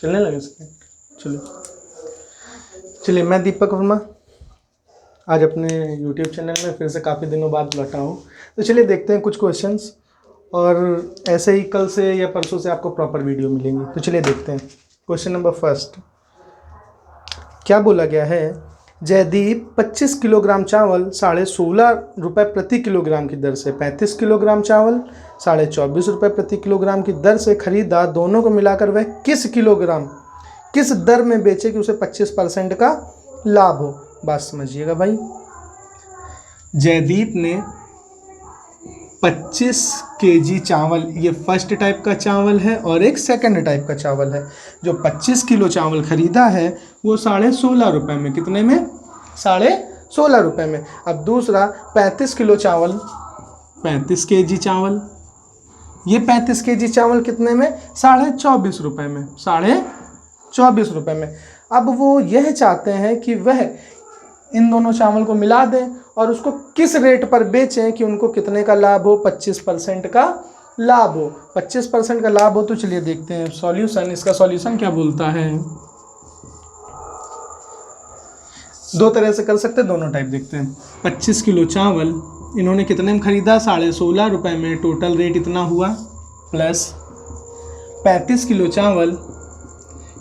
चलने लगे चलो चलिए, मैं दीपक वर्मा आज अपने YouTube चैनल में फिर से काफ़ी दिनों बाद लौटा हूँ। तो चलिए देखते हैं कुछ क्वेश्चंस, और ऐसे ही कल से या परसों से आपको प्रॉपर वीडियो मिलेंगी। तो चलिए देखते हैं। क्वेश्चन नंबर फर्स्ट, क्या बोला गया है? जयदीप 25 किलोग्राम चावल 16.5 रुपये प्रति किलोग्राम की दर से 35 किलोग्राम चावल 24.5 रुपये प्रति किलोग्राम की दर से खरीदा। दोनों को मिलाकर वह किस दर में बेचे कि उसे 25% का लाभ हो? बात समझिएगा भाई। जयदीप ने 25 केजी चावल, ये फर्स्ट टाइप का चावल है और एक सेकंड टाइप का चावल है। जो 25 किलो चावल खरीदा है वो 16.5 रुपये में, कितने में? 16.5 रुपये में। अब दूसरा 35 किलो चावल, 35 केजी चावल, ये 35 केजी चावल कितने में? 24.5 रुपये में, 24.5 रुपये में। अब वो यह चाहते हैं कि वह इन दोनों चावल को मिला दें और उसको किस रेट पर बेचें कि उनको कितने का लाभ हो? 25% का लाभ हो। 25% का लाभ हो। तो चलिए देखते हैं सॉल्यूशन। इसका सॉल्यूशन क्या बोलता है? दो तरह से कर सकते हैं, दोनों टाइप देखते हैं। 25 किलो चावल इन्होंने कितने में खरीदा? 16.5 रुपये में, टोटल रेट इतना हुआ, प्लस 35 किलो चावल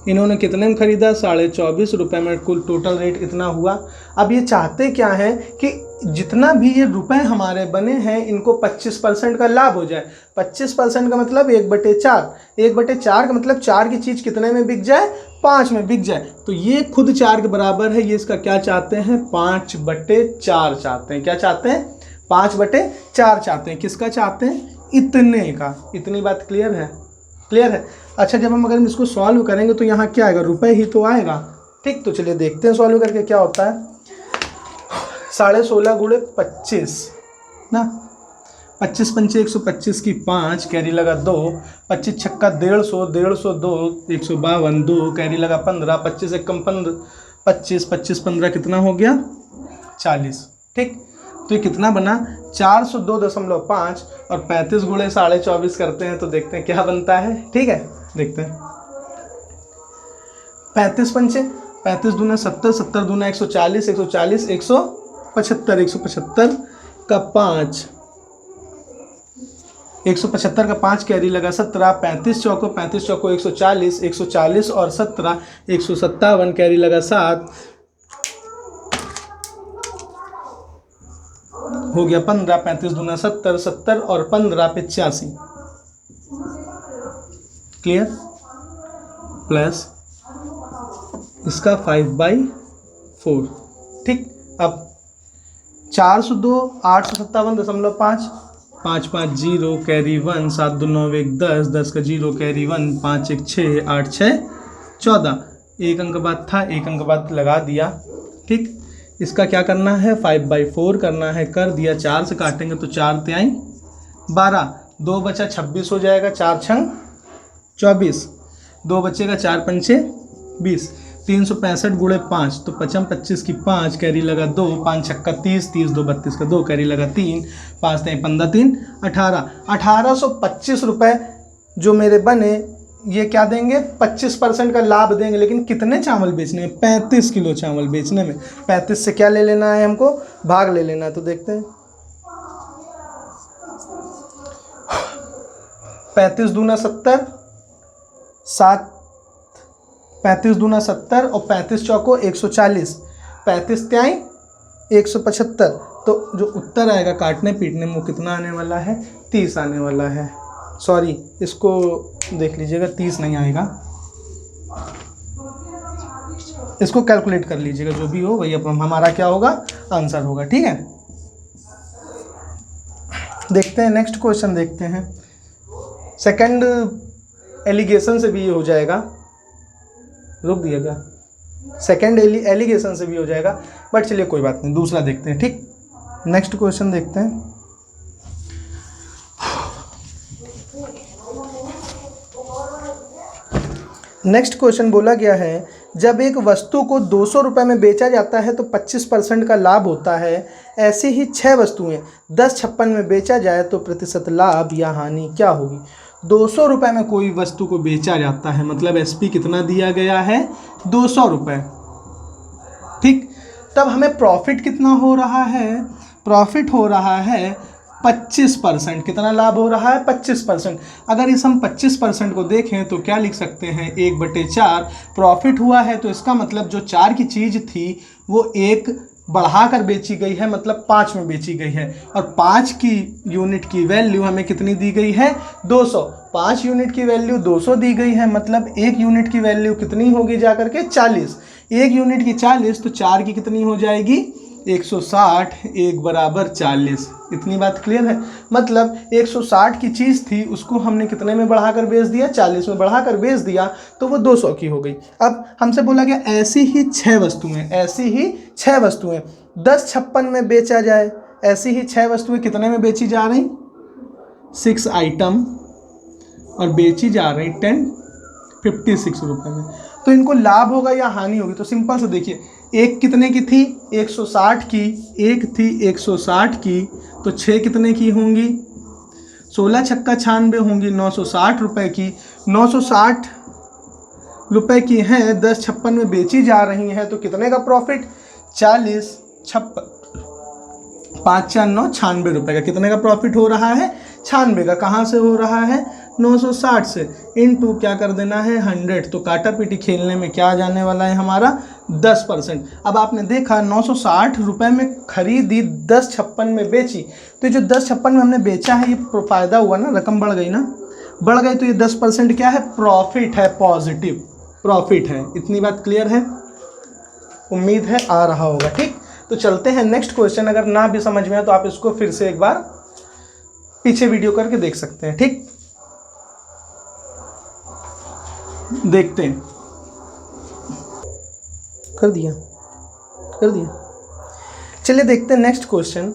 इन्होंने कितने में खरीदा? 24.5 रुपये में, कुल टोटल रेट इतना हुआ। अब ये चाहते क्या है कि जितना भी ये रुपए हमारे बने हैं इनको 25% का लाभ हो जाए। 25% का मतलब 1/4। 1/4 का मतलब 4 की चीज़ कितने में बिक जाए? 5 में बिक जाए। तो ये खुद 4 के बराबर है। ये इसका क्या चाहते हैं? 5/4 चाहते हैं। क्या चाहते हैं? 5/4 चाहते हैं। किसका चाहते हैं? इतने का। इतनी बात क्लियर है? क्लियर है। अच्छा, जब हम अगर इसको सॉल्व करेंगे तो यहाँ क्या आएगा? रुपए ही तो आएगा। ठीक, तो चलिए देखते हैं सॉल्व करके क्या होता है। 16.5 गुणे 25 ना, 25 पंचे 125 की 5, कैरी लगा 2, 25 छक्का 150, 150 2, 152, 2 कैरी लगा 15, 25 एकम 15, 25 25 15 कितना हो गया? 40। ठीक, तो ये कितना बना? 402.5 और 35 गुणे 24.5 करते हैं तो देखते हैं क्या बनता है। ठीक है, देखते हैं। 35 पंचे 35 दूना 70, 70 दूना 140, 140 175, 175 का 5, 175 का 5 कैरी लगा 17, 35 चौको 140, 140 और 17 157 कैरी लगा 7, हो गया 15, 35 दूना 70, 70 और 15 85। क्लियर? प्लस इसका 5/4। ठीक, अब 402 857.5, 5 5 0 कैरी 1, 7 2 9 1 10, 10 का 0 कैरी 1, 5 1 6, 8 6 14। एक अंक बाद था, एक अंक बाद लगा दिया। ठीक, इसका क्या करना है? 5/4 करना है, कर दिया। 4 से काटेंगे तो 4 तिहाई 12, 2 बचा 26 हो जाएगा, 4 छंग 24, 2 बचेगा, 4 पंचे 20, 365 गुणे 5 तो 55 25 की 5 कैरी लगा 2, 5 छक्का 30, 30 2 32 का 2 कैरी लगा 3, 5 3 15 3 18, 1825 रुपये जो मेरे बने, ये क्या देंगे? 25% का लाभ देंगे। लेकिन कितने चावल बेचने में? 35 किलो चावल बेचने में। 35 से क्या ले लेना है हमको? भाग ले लेना है। तो देखते हैं। 35 दूना 70, 7 35 दूना 70 और 35 चौको 140, 35 त्याई 175। तो जो उत्तर आएगा काटने पीटने में वो कितना आने वाला है? 30 आने वाला है। सॉरी, इसको देख लीजिएगा, 30 नहीं आएगा, इसको कैलकुलेट कर लीजिएगा। जो भी हो वही हमारा क्या होगा? आंसर होगा। ठीक है, देखते हैं नेक्स्ट क्वेश्चन। देखते हैं सेकंड एलिगेशन से भी ये हो जाएगा। रुक दिएगा, सेकंड एलिगेशन से भी हो जाएगा, बट चलिए कोई बात नहीं, दूसरा देखते हैं। ठीक, नेक्स्ट क्वेश्चन देखते हैं। नेक्स्ट क्वेश्चन बोला गया है, जब एक वस्तु को 200 रुपये में बेचा जाता है तो 25% का लाभ होता है। ऐसी ही 6 वस्तुएं 10.56 में बेचा जाए तो प्रतिशत लाभ या हानि क्या होगी? 200 रुपये में कोई वस्तु को बेचा जाता है, मतलब एसपी कितना दिया गया है, 200 रुपये। ठीक, तब हमें प्रॉफिट कितना हो रहा है, प्रॉफिट हो रहा है 25%। कितना लाभ हो रहा है, 25%। अगर इस हम 25% को देखें तो क्या लिख सकते हैं, 1/4 प्रॉफिट हुआ है, तो इसका मतलब जो 4 की चीज़ थी वो 1 बढ़ाकर बेची गई है, मतलब 5 में बेची गई है। और 5 की यूनिट की वैल्यू हमें कितनी दी गई है, 200। 5 यूनिट की वैल्यू 200 दी गई है, मतलब 1 यूनिट की वैल्यू कितनी होगी जा करके, 40। 1 यूनिट की 40, तो 4 की कितनी हो जाएगी, 160, 1 बराबर 40। इतनी बात क्लियर है। मतलब 160 की चीज़ थी, उसको हमने कितने में बढ़ाकर बेच दिया, 40 में बढ़ाकर बेच दिया, तो वो 200 की हो गई। अब हमसे बोला गया ऐसी ही 6 वस्तुएं, ऐसी ही 6 वस्तुएं 1056 में बेचा जाए। ऐसी ही 6 वस्तुएं कितने में बेची जा रही, 6 आइटम, और बेची जा रही 1056 रुपये में। तो इनको लाभ होगा या हानि होगी, तो सिंपल से देखिए, एक कितने की थी, 160 की, एक थी 160 की, तो 6 कितने की होंगी, 16 छक्का 96 होंगी, 960 रुपये की। 960 रुपये की हैं, 1056 में बेची जा रही हैं, तो कितने का प्रॉफिट, 40, 56, 5 4 9 96 रुपये का। कितने का प्रॉफिट हो रहा है, 96 का। कहाँ से हो रहा है, 960 से। इनटू क्या कर देना है, 100। तो काटा पीटी खेलने में क्या जाने वाला है हमारा, 10%। अब आपने देखा 960 रुपये में खरीदी, 1056 में बेची, तो ये जो 1056 में हमने बेचा है, ये फ़ायदा हुआ ना, रकम बढ़ गई ना, बढ़ गई, तो ये 10% क्या है, प्रॉफिट है, पॉजिटिव प्रॉफिट है। इतनी बात क्लियर है, उम्मीद है आ रहा होगा। ठीक, तो चलते हैं नेक्स्ट क्वेश्चन। अगर ना भी समझ में आए तो आप इसको फिर से एक बार पीछे वीडियो करके देख सकते हैं। ठीक, देखते हैं। कर दिया। चलिए देखते हैं नेक्स्ट क्वेश्चन।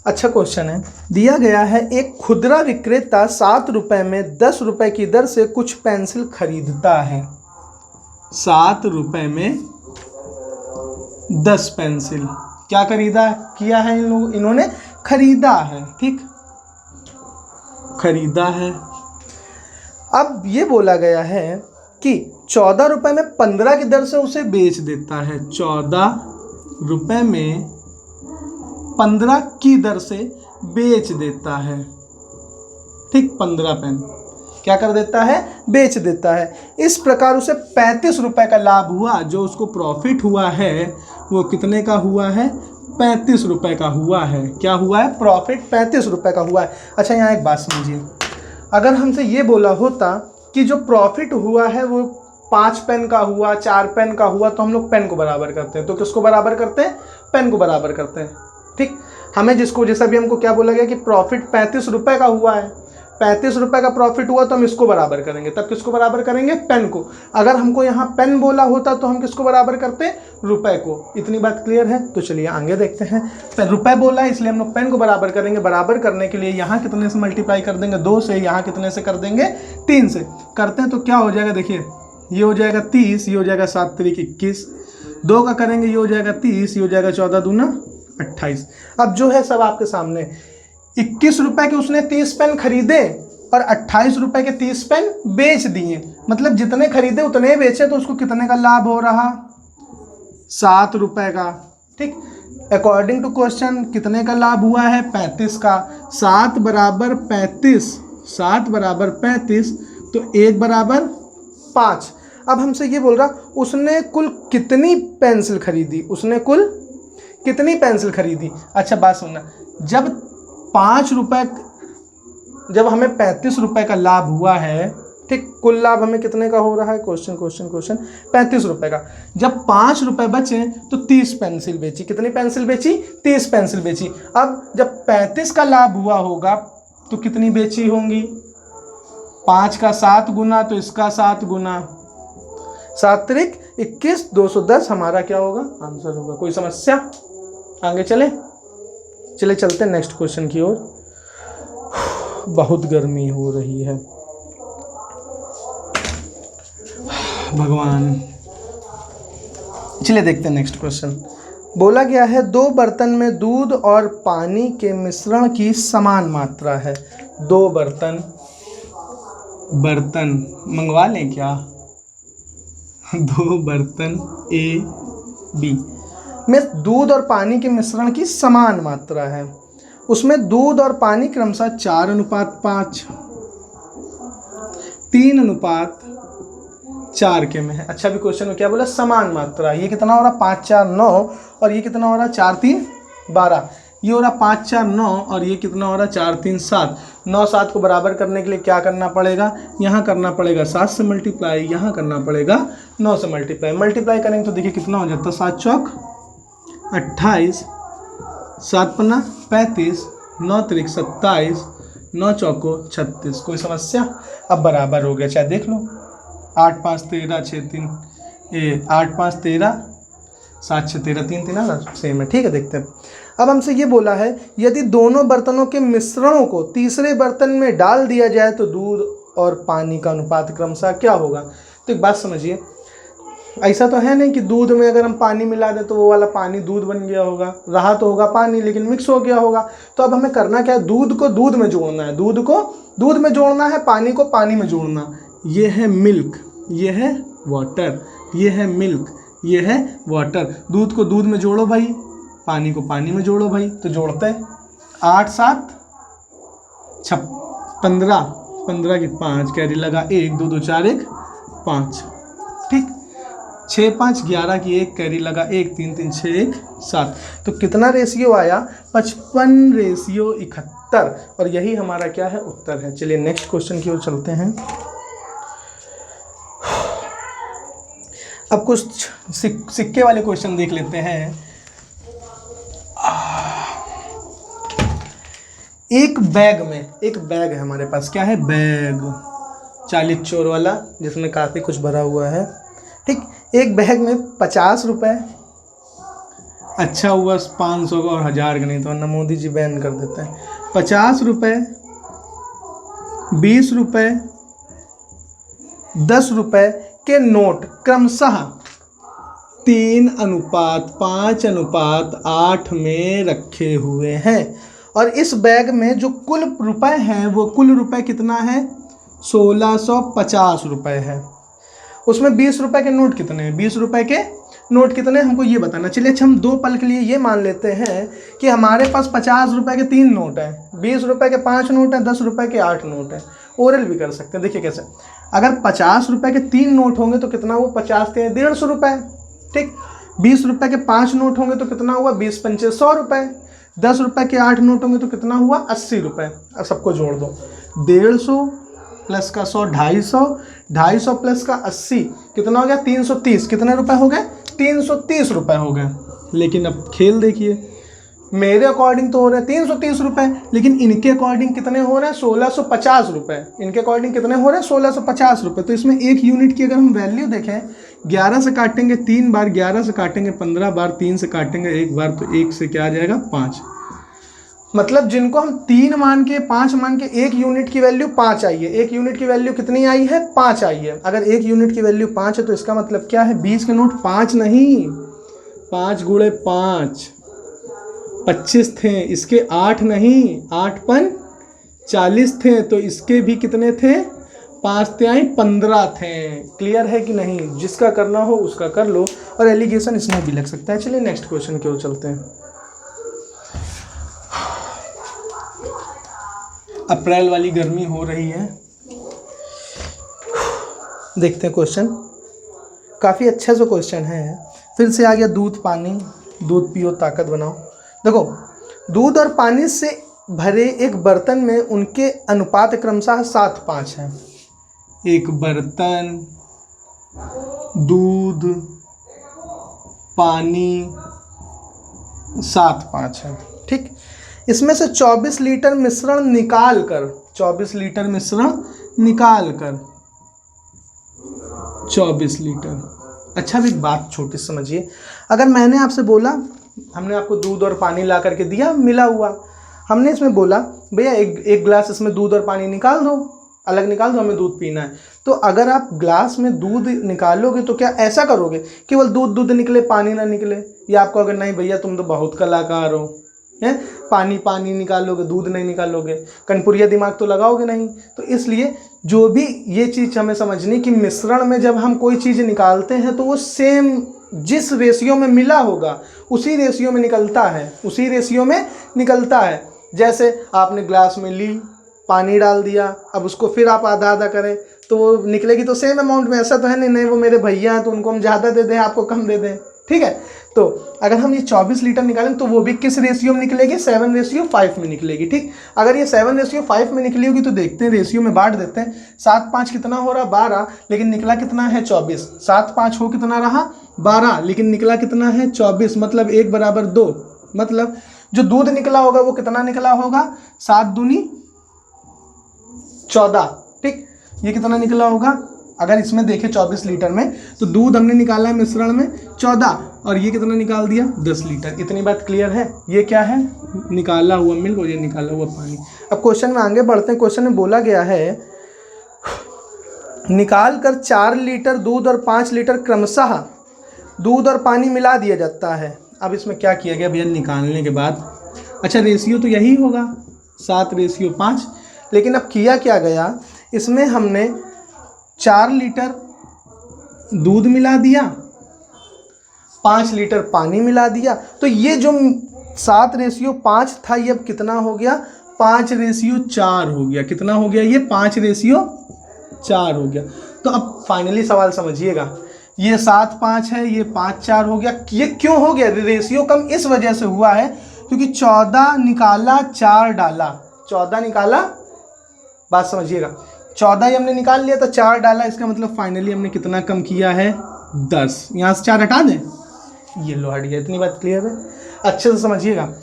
अच्छा क्वेश्चन है, दिया गया है एक खुदरा विक्रेता 7 रुपये में 10 रुपये की दर से कुछ पेंसिल खरीदता है। 7 रुपये में 10 पेंसिल क्या किया है इन्होंने खरीदा है। ठीक, खरीदा है। अब ये बोला गया है कि 14 रुपये में 15 की दर से उसे बेच देता है। 14 रुपये में 15 की दर से बेच देता है। ठीक, 15 पेन क्या कर देता है, बेच देता है। इस प्रकार उसे 35 रुपये का लाभ हुआ। जो उसको प्रॉफिट हुआ है वो कितने का हुआ है, 35 रुपये का हुआ है। क्या हुआ है, प्रॉफिट 35 रुपये का हुआ है। अच्छा, यहाँ एक बात समझिए, अगर हमसे ये बोला होता कि जो प्रॉफिट हुआ है वो 5 पेन का हुआ, 4 पेन का हुआ, तो हम लोग पेन को बराबर करते हैं। तो किसको बराबर करते हैं, पेन को बराबर करते हैं। ठीक, हमें जिसको जैसा भी हमको क्या बोला गया कि प्रॉफिट 35 रुपये का हुआ है, 35 रुपये का प्रॉफिट हुआ, तो हम इसको बराबर करेंगे। तब किसको बराबर करेंगे, पेन को। अगर हमको यहाँ पेन बोला होता तो हम किसको बराबर करते, रुपए को। इतनी बात क्लियर है। तो चलिए आगे देखते हैं। रुपए बोला है इसलिए हम लोग पेन को बराबर करेंगे। बराबर करने के लिए यहाँ कितने से मल्टीप्लाई कर देंगे, 2 से। यहाँ कितने से कर देंगे, 3 से। करते हैं तो क्या हो जाएगा, देखिए ये हो जाएगा 30, ये हो जाएगा 7 3 21, 2 का करेंगे ये हो जाएगा 30, ये हो जाएगा 14 दूना 28। अब जो है सब आपके सामने। 21 रुपये के उसने 30 पेन खरीदे और 28 रुपये के 30 पेन बेच दिए। मतलब जितने खरीदे उतने ही बेचे, तो उसको कितने का लाभ हो रहा, 7 रुपये का। ठीक, अकॉर्डिंग टू क्वेश्चन कितने का लाभ हुआ है, 35 का। 7 बराबर 35, 7 बराबर 35, तो 1 बराबर 5। अब हमसे ये बोल रहा उसने कुल कितनी पेंसिल खरीदी, उसने कुल कितनी पेंसिल खरीदी। अच्छा बात सुनना, जब 5 रुपये, जब हमें 35 रुपये का लाभ हुआ है, ठीक, कुल लाभ हमें कितने का हो रहा है, क्वेश्चन 35 रुपये का। जब 5 रुपये बचे तो 30 पेंसिल बेची। कितनी पेंसिल बेची, 30 पेंसिल बेची। अब जब 35 का लाभ हुआ होगा तो कितनी बेची होंगी, 5 का 7 गुना, तो इसका 7 गुना, 7 त्रिक 21, 210 हमारा क्या होगा, आंसर होगा। कोई समस्या, आगे चलते नेक्स्ट क्वेश्चन की ओर। बहुत गर्मी हो रही है भगवान। चलिए देखते हैं नेक्स्ट क्वेश्चन। बोला गया है 2 बर्तन में दूध और पानी के मिश्रण की समान मात्रा है। 2 बर्तन बर्तन मंगवा लें क्या? 2 बर्तन ए बी में दूध और पानी के मिश्रण की समान मात्रा है, उसमें दूध और पानी क्रमशः 4:5, 3:4 के में है। अच्छा, भी क्वेश्चन में क्या बोला? समान मात्रा। ये कितना हो रहा? 5 4 9 और ये कितना हो रहा? 4 3 12। ये हो रहा 5 4 9 और ये कितना हो रहा? 4 3 7। 9 7 को बराबर करने के लिए क्या करना पड़ेगा? यहाँ करना पड़ेगा 7 से मल्टीप्लाई, यहाँ करना पड़ेगा 9 से मल्टीप्लाई। मल्टीप्लाई करेंगे तो देखिए कितना हो जाता है? 7 चौक 28, 7 पन्ना 35, 9 त्रिक 27, 9 चौको 36। कोई समस्या? अब बराबर हो गया, चाहे देख लो। 8 5 13, 6 3 8 5 13, 7 6 13, 3 3 ना सेम है। ठीक है, देखते हैं। अब हमसे ये बोला है यदि दोनों बर्तनों के मिश्रणों को तीसरे बर्तन में डाल दिया जाए तो दूध और पानी का अनुपात क्रमशः क्या होगा? तो एक बात समझिए, ऐसा तो है नहीं कि दूध में अगर हम पानी मिला दें तो वो वाला पानी दूध बन गया होगा। रहा तो होगा पानी, लेकिन मिक्स हो गया होगा। तो अब हमें करना क्या है? दूध को दूध में जोड़ना है, दूध को दूध में जोड़ना है, पानी को पानी में जोड़ना। ये है मिल्क, ये है वाटर, ये है मिल्क, ये है वाटर। दूध को दूध में जोड़ो भाई, पानी को पानी में जोड़ो भाई। तो जोड़ते हैं 8 7 15, 15 की 5 कैरी लगा 1 2 2 4 1 5। ठीक, 6 5 11 की 1 कैरी लगा 1 3 3 6 1 7। तो कितना रेशियो आया? 55:71। और यही हमारा क्या है? उत्तर है। चलिए नेक्स्ट क्वेश्चन की ओर चलते हैं। अब कुछ सिक्के वाले क्वेश्चन देख लेते हैं। एक बैग है हमारे पास। क्या है? बैग 40 चोर वाला, जिसमें काफ़ी कुछ भरा हुआ है। ठीक, एक बैग में 50 रुपये। अच्छा हुआ 500 का और 1000 का नहीं तो वरना मोदी जी बैन कर देते हैं। 50 रुपये, 20 रुपये, 10 रुपये के नोट क्रमशः 3:5:8 में रखे हुए हैं। और इस बैग में जो कुल रुपए हैं वो कुल रुपए कितना है? 1650 रुपये है। उसमें 20 रुपये के नोट कितने हैं? 20 रुपये के नोट कितने हमको ये बताना। चलिए अच्छा, हम 2 पल के लिए ये मान लेते हैं कि हमारे पास 50 रुपये के 3 नोट हैं, 20 रुपये के 5 नोट हैं, 10 रुपये के 8 नोट हैं। ओरल भी कर सकते हैं। देखिए कैसे, अगर 50 रुपये के 3 नोट होंगे तो कितना हुआ? 50 के 150 रुपये। ठीक, 20 रुपये के 5 नोट होंगे तो कितना हुआ? 20 पंचे 100 रुपये। 10 रुपये के 8 नोट होंगे तो कितना हुआ? 80 रुपये। अब सबको जोड़ दो, 150 प्लस का 100 250, 250 प्लस का 80 कितना हो गया? 330। कितने रुपए हो गए? 330 रुपये हो गए। लेकिन अब खेल देखिए, मेरे अकॉर्डिंग तो हो रहे हैं 330 रुपये, लेकिन इनके अकॉर्डिंग कितने हो रहे हैं? 1650 रुपये। इनके अकॉर्डिंग कितने हो रहे हैं? 1650 रुपये। तो इसमें 1 यूनिट की अगर हम वैल्यू देखें, 11 से काटेंगे 3 बार, 11 से काटेंगे 15 बार, 3 से काटेंगे 1 बार, तो 1 से क्या आ जाएगा? 5। मतलब जिनको हम 3 मान के 5 मान के 1 यूनिट की वैल्यू 5 आई है। 1 यूनिट की वैल्यू कितनी आई है? 5 आई है। अगर 1 यूनिट की वैल्यू 5 है तो इसका मतलब क्या है? 20 के नोट 5 नहीं, 5 गुणे 5 25 थे। इसके 8 नहीं, 8 पन 40 थे। तो इसके भी कितने थे? 5 तिहाई 15 थे। क्लियर है कि नहीं? जिसका करना हो उसका कर लो, और एलिगेशन इसमें भी लग सकता है। चलिए नेक्स्ट क्वेश्चन की ओर चलते हैं। अप्रैल वाली गर्मी हो रही है। देखते हैं क्वेश्चन, काफ़ी अच्छा सा क्वेश्चन है। फिर से आ गया दूध पानी, दूध पियो ताकत बनाओ। देखो, दूध और पानी से भरे एक बर्तन में उनके अनुपात क्रमशः 7:5 है। एक बर्तन, दूध, पानी 7:5 है। ठीक, इसमें से 24 लीटर मिश्रण निकाल कर 24 लीटर मिश्रण निकाल कर 24 लीटर। अच्छा, भी बात छोटी समझिए। अगर मैंने आपसे बोला, हमने आपको दूध और पानी ला करके दिया मिला हुआ, हमने इसमें बोला भैया एक गिलास इसमें दूध और पानी निकाल दो, अलग निकाल दो, हमें दूध पीना है। तो अगर आप ग्लास में दूध निकालोगे तो क्या ऐसा करोगे केवल दूध दूध निकले पानी ना निकले? या आपको अगर नहीं भैया तुम तो बहुत कलाकार हो, है, पानी पानी निकालोगे, दूध नहीं निकालोगे, कनपुरिया दिमाग तो लगाओगे नहीं। तो इसलिए जो भी ये चीज़ हमें समझनी कि मिश्रण में जब हम कोई चीज़ निकालते हैं तो वो सेम जिस रेशियो में मिला होगा उसी रेशियो में निकलता है, उसी रेशियो में निकलता है। जैसे आपने ग्लास में ली, पानी डाल दिया, अब उसको फिर आप आधा आधा करें तो वो निकलेगी तो सेम अमाउंट में। ऐसा तो है नहीं वो मेरे भैया हैं तो उनको हम ज़्यादा दे दें, आपको कम दे दें, ठीक है। तो अगर हम ये 24 लीटर निकालें तो वो भी किस रेशियो में निकलेगी, 7:5 में निकलेगी, ठीक। अगर ये 7:5 में निकली होगी तो देखते हैं, रेशियो में बांट देते हैं। 7 5 कितना हो रहा, 12, लेकिन निकला कितना है 24। 7 5 हो कितना रहा 12, लेकिन निकला कितना है 24, मतलब 1 बराबर 2। मतलब जो दूध निकला होगा वो कितना निकला होगा, 7 दूनी 14, ठीक। ये कितना निकला होगा, अगर इसमें देखें 24 लीटर में तो दूध हमने निकाला है मिश्रण में 14 और ये कितना निकाल दिया 10 लीटर। इतनी बात क्लियर है। ये क्या है, निकाला हुआ मिल्क और ये निकाला हुआ पानी। अब क्वेश्चन में आगे बढ़ते हैं। क्वेश्चन में बोला गया है निकाल कर 4 लीटर दूध और 5 लीटर क्रमशः दूध और पानी मिला दिया जाता है। अब इसमें क्या किया गया भैया, निकालने के बाद अच्छा रेशियो तो यही होगा 7:5, लेकिन अब किया क्या गया, इसमें हमने 4 लीटर दूध मिला दिया, 5 लीटर पानी मिला दिया। तो ये जो 7:5 था ये अब कितना हो गया, 5:4 हो गया। कितना हो गया, ये 5:4 हो गया। तो अब फाइनली सवाल समझिएगा, ये 7 5 है, ये 5 4 हो गया। ये क्यों हो गया, रेशियो कम इस वजह से हुआ है क्योंकि 14 निकाला 4 डाला, 14 निकाला, बात समझिएगा, 14 ही हमने निकाल लिया तो 4 डाला, इसका मतलब फाइनली हमने कितना कम किया है 10। यहाँ से 4 हटा दें, ये लो हट गया। इतनी बात क्लियर है, अच्छे से समझिएगा।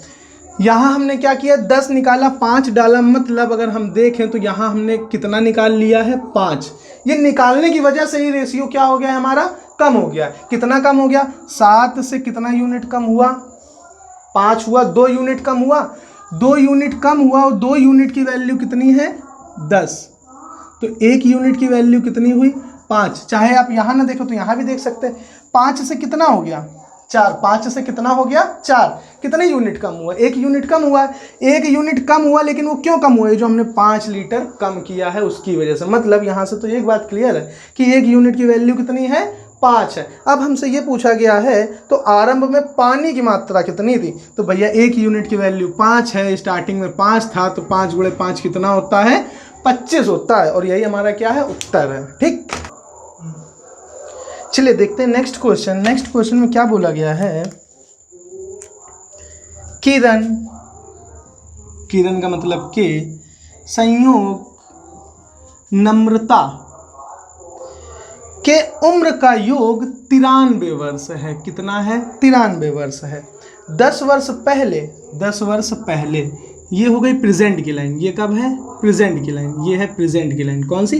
यहाँ हमने क्या किया, 10 निकाला 5 डाला, मतलब अगर हम देखें तो यहाँ हमने कितना निकाल लिया है 5। ये निकालने की वजह से ही रेशियो क्या हो गया हमारा, कम हो गया। कितना कम हो गया, 7 से कितना यूनिट कम हुआ, 5 हुआ, 2 यूनिट कम हुआ, 2 यूनिट कम हुआ और 2 यूनिट की वैल्यू कितनी है 10। तो 1 यूनिट की वैल्यू कितनी हुई 5। चाहे आप यहाँ ना देखो तो यहाँ भी देख सकते हैं। 5 से कितना हो गया 4, 5 से कितना हो गया 4, कितने यूनिट कम हुआ, 1 यूनिट कम हुआ। 1 यूनिट कम हुआ, लेकिन वो क्यों कम हुआ, ये जो हमने 5 लीटर कम किया है उसकी वजह से। मतलब यहाँ से तो एक बात क्लियर है कि 1 यूनिट की वैल्यू कितनी है 5 है। अब हमसे ये पूछा गया है तो आरंभ में पानी की मात्रा कितनी थी, तो भैया 1 यूनिट की वैल्यू 5 है, स्टार्टिंग में 5 था, तो 5 × 5 कितना होता है 25 होता है, और यही हमारा क्या है उत्तर है, ठीक। चलिए देखते हैं नेक्स्ट क्वेश्चन। नेक्स्ट क्वेश्चन में क्या बोला गया है, किरण, किरण का मतलब के संयोग नम्रता के उम्र का योग 93 वर्ष है। कितना है 93 वर्ष है। 10 वर्ष पहले, 10 वर्ष पहले, ये हो गई प्रेजेंट की लाइन। ये कब है प्रेजेंट की लाइन, ये है प्रेजेंट की लाइन। कौन सी,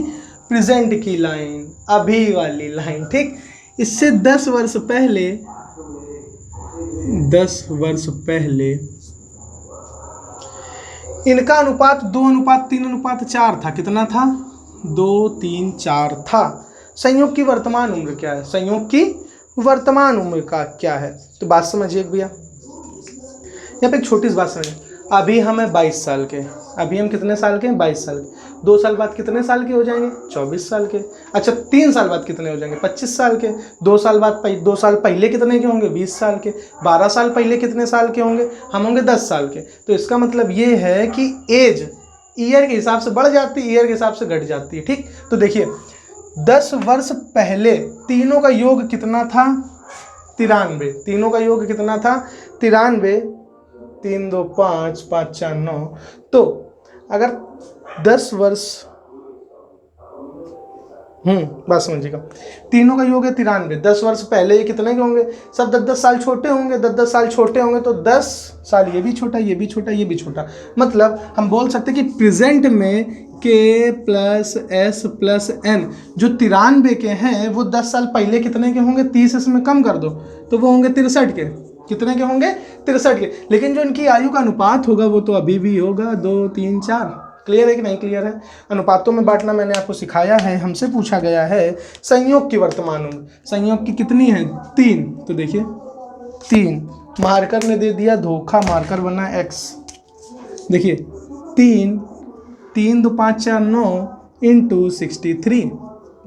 प्रेजेंट की लाइन, अभी वाली लाइन, ठीक। इससे 10 वर्ष पहले, 10 वर्ष पहले इनका अनुपात 2:3:4 था। कितना था 2 3 4 था। संयोग की वर्तमान उम्र क्या है, संयोग की वर्तमान उम्र का क्या है, तो बात समझिए भैया। यहाँ पे एक छोटी सी बात समझिए। अभी हम हैं 22 साल के, अभी हम कितने साल के हैं 22 साल के। 2 साल बाद कितने साल के हो जाएंगे 24 साल के। अच्छा 3 साल बाद कितने हो जाएंगे 25 साल के। 2 साल बाद 2 साल पहले कितने के होंगे 20 साल के। 12 साल पहले कितने साल के होंगे, हम होंगे 10 साल के। तो इसका मतलब ये है कि एज ईयर के हिसाब से बढ़ जाती है, ईयर के हिसाब से घट जाती है, ठीक। तो देखिए 10 वर्ष पहले तीनों का योग कितना था 93। तीनों का योग कितना था 93, 3 2 5 5 4 9। तो अगर 10 वर्ष बात समझिएगा, तीनों का योग है 93। 10 वर्ष पहले ये कितने के होंगे, सब 10-10 साल छोटे होंगे। 10-10 साल छोटे होंगे तो 10 साल ये भी छोटा, ये भी छोटा, ये भी छोटा। मतलब हम बोल सकते हैं कि प्रेजेंट में K + S + N जो 93 के हैं वो 10 साल पहले कितने के होंगे, 30 इसमें कम कर दो तो वो होंगे 63 के। कितने के होंगे 63 के। लेकिन जो इनकी आयु का अनुपात होगा वो तो अभी भी होगा 2 3 4। क्लियर है कि नहीं क्लियर है। अनुपातों में बांटना मैंने आपको सिखाया है। हमसे पूछा गया है संयोग की वर्तमान उम्र, संयोग की कितनी है 3। तो देखिए 3 मार्कर ने दे दिया धोखा, मार्कर बना x। देखिए 3 2 5 4 9 इंटू 63,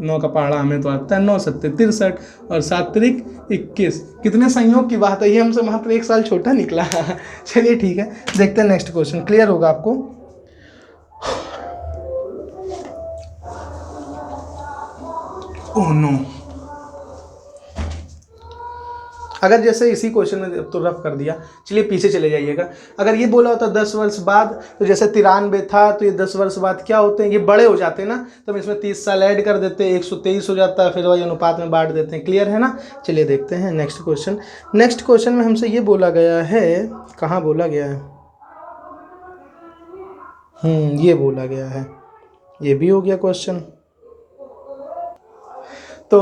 9 का पहाड़ा हमें तो आता है, 9 7 63 और 7 3 21। कितने संयोग की बात है, ये हमसे मात्र 1 साल छोटा निकला। चलिए ठीक है, देखते हैं नेक्स्ट क्वेश्चन, क्लियर होगा आपको। ओह नो, अगर जैसे इसी क्वेश्चन में तो रफ कर दिया, चलिए पीछे चले जाइएगा। अगर ये बोला होता 10 वर्ष बाद, तो जैसे 93 था तो ये 10 वर्ष बाद क्या होते हैं, ये बड़े हो जाते हैं ना, तो हम इसमें 30 साल ऐड कर देते हैं, 123 हो जाता है, फिर वही अनुपात में बांट देते हैं। क्लियर है ना। चलिए देखते हैं नेक्स्ट क्वेश्चन। नेक्स्ट क्वेश्चन में हमसे ये बोला गया है, कहाँ बोला गया है, ये बोला गया है, ये भी हो गया क्वेश्चन। तो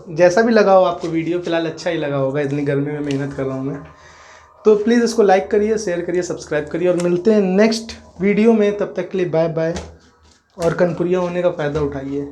जैसा भी लगा हो आपको वीडियो, फिलहाल अच्छा ही लगा होगा, इतनी गर्मी में मेहनत कर रहा हूँ मैं, तो प्लीज़ इसको लाइक करिए, शेयर करिए, सब्सक्राइब करिए, और मिलते हैं नेक्स्ट वीडियो में। तब तक के लिए बाय बाय, और कनपुरिया होने का फ़ायदा उठाइए।